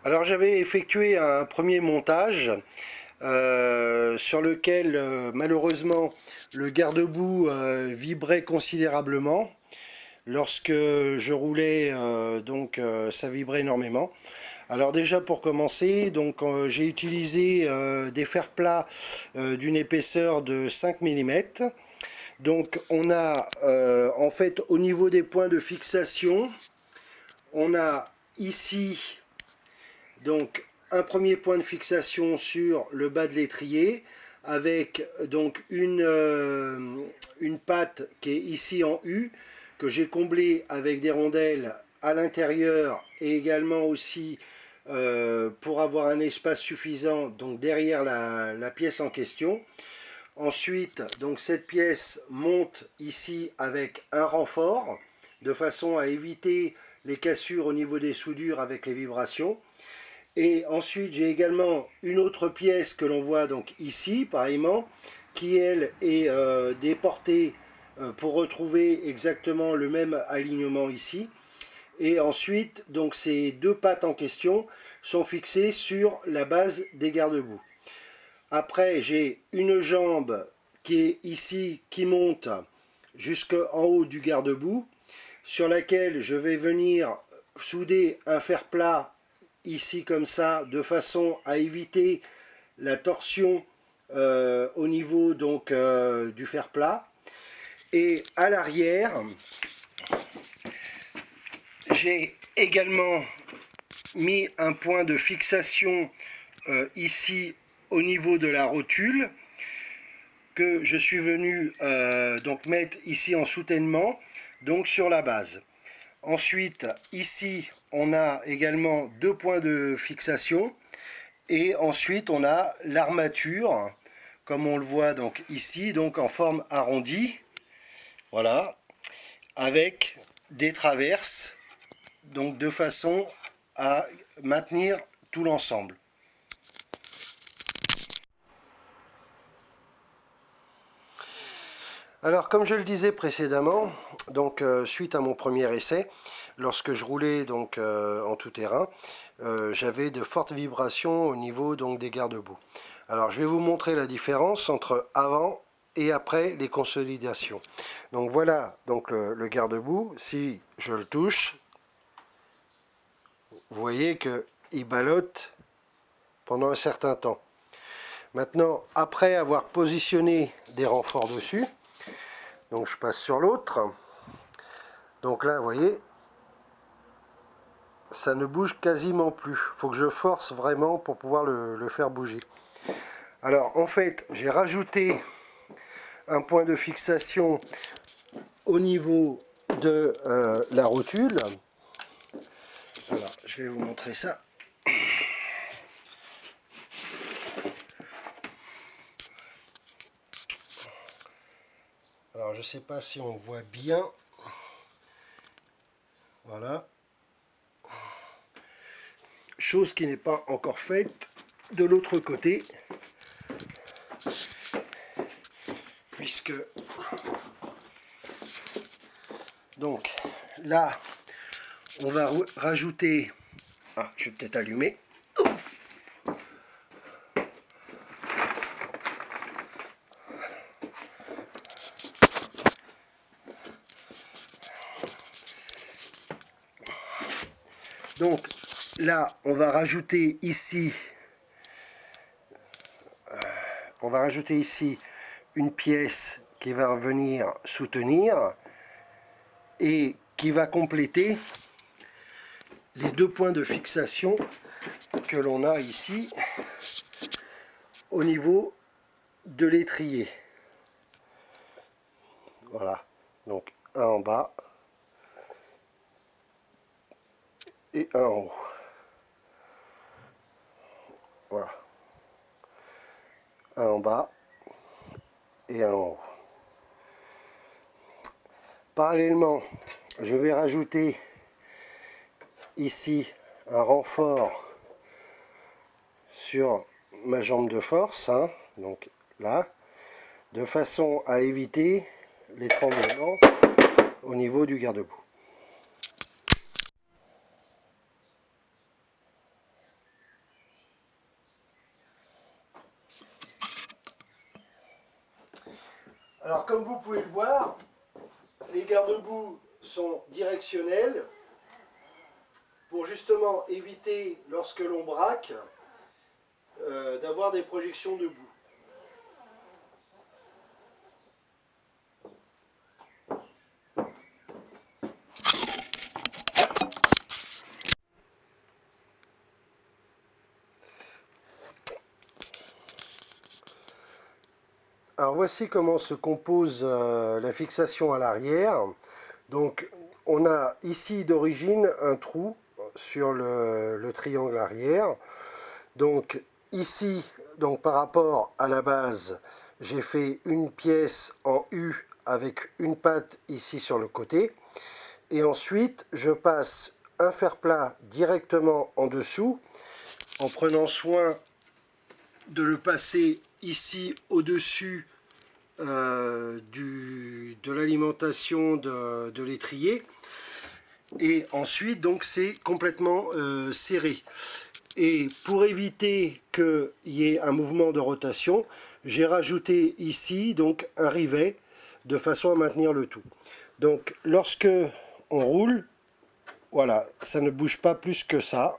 Alors j'avais effectué un premier montage sur lequel malheureusement le garde-boue vibrait considérablement. Lorsque je roulais, ça vibrait énormément. Alors déjà pour commencer, j'ai utilisé des fers plats d'une épaisseur de 5 mm. Donc on a en fait au niveau des points de fixation, on a ici donc un premier point de fixation sur le bas de l'étrier avec donc une patte qui est ici en U que j'ai comblée avec des rondelles à l'intérieur et également aussi pour avoir un espace suffisant donc derrière la pièce en question. Ensuite, donc cette pièce monte ici avec un renfort de façon à éviter les cassures au niveau des soudures avec les vibrations. Et ensuite, j'ai également une autre pièce que l'on voit donc ici, pareillement, qui elle est déportée pour retrouver exactement le même alignement ici. Et ensuite, donc ces deux pattes en question sont fixées sur la base des garde-boue. Après, j'ai une jambe qui est ici, qui monte jusqu'en haut du garde-boue, sur laquelle je vais venir souder un fer plat ici comme ça, de façon à éviter la torsion au niveau du fer plat. Et à l'arrière, j'ai également mis un point de fixation ici au niveau de la rotule que je suis venu mettre ici en soutènement, donc sur la base. Ensuite, ici, on a également deux points de fixation. Et ensuite, on a l'armature, comme on le voit donc ici, donc en forme arrondie. Voilà. Avec des traverses, donc de façon à maintenir tout l'ensemble. Alors, comme je le disais précédemment, suite à mon premier essai, lorsque je roulais en tout terrain, j'avais de fortes vibrations au niveau des garde-boue. Alors, je vais vous montrer la différence entre avant et après les consolidations. Donc voilà, le garde-boue. Si je le touche, vous voyez qu'il ballotte pendant un certain temps. Maintenant, après avoir positionné des renforts dessus, donc je passe sur l'autre. Donc là, vous voyez, ça ne bouge quasiment plus. Il faut que je force vraiment pour pouvoir le faire bouger. Alors en fait, j'ai rajouté un point de fixation au niveau de la rotule. Alors, je vais vous montrer ça. Alors, je ne sais pas si on voit bien. Voilà. Chose qui n'est pas encore faite de l'autre côté. Puisque... Donc, là, on va rajouter... Ah, je vais peut-être allumer. Donc là, on va rajouter ici une pièce qui va venir soutenir et qui va compléter les deux points de fixation que l'on a ici au niveau de l'étrier. Voilà, donc un en bas et un en haut. Voilà, un en bas et un en haut. Parallèlement, je vais rajouter ici un renfort sur ma jambe de force, hein, donc là, de façon à éviter les tremblements au niveau du garde-boue. Alors comme vous pouvez le voir, les garde-boue sont directionnels pour justement éviter, lorsque l'on braque, d'avoir des projections de boue. Alors voici comment se compose la fixation à l'arrière. Donc on a ici d'origine un trou sur le triangle arrière. Donc ici, donc par rapport à la base, j'ai fait une pièce en U avec une patte ici sur le côté. Et ensuite, je passe un fer-plat directement en dessous en prenant soin de le passer ici au-dessus de l'alimentation de l'étrier. Et ensuite, donc, c'est complètement serré. Et pour éviter qu'il y ait un mouvement de rotation, j'ai rajouté ici donc un rivet de façon à maintenir le tout. Donc lorsque on roule, voilà, ça ne bouge pas plus que ça.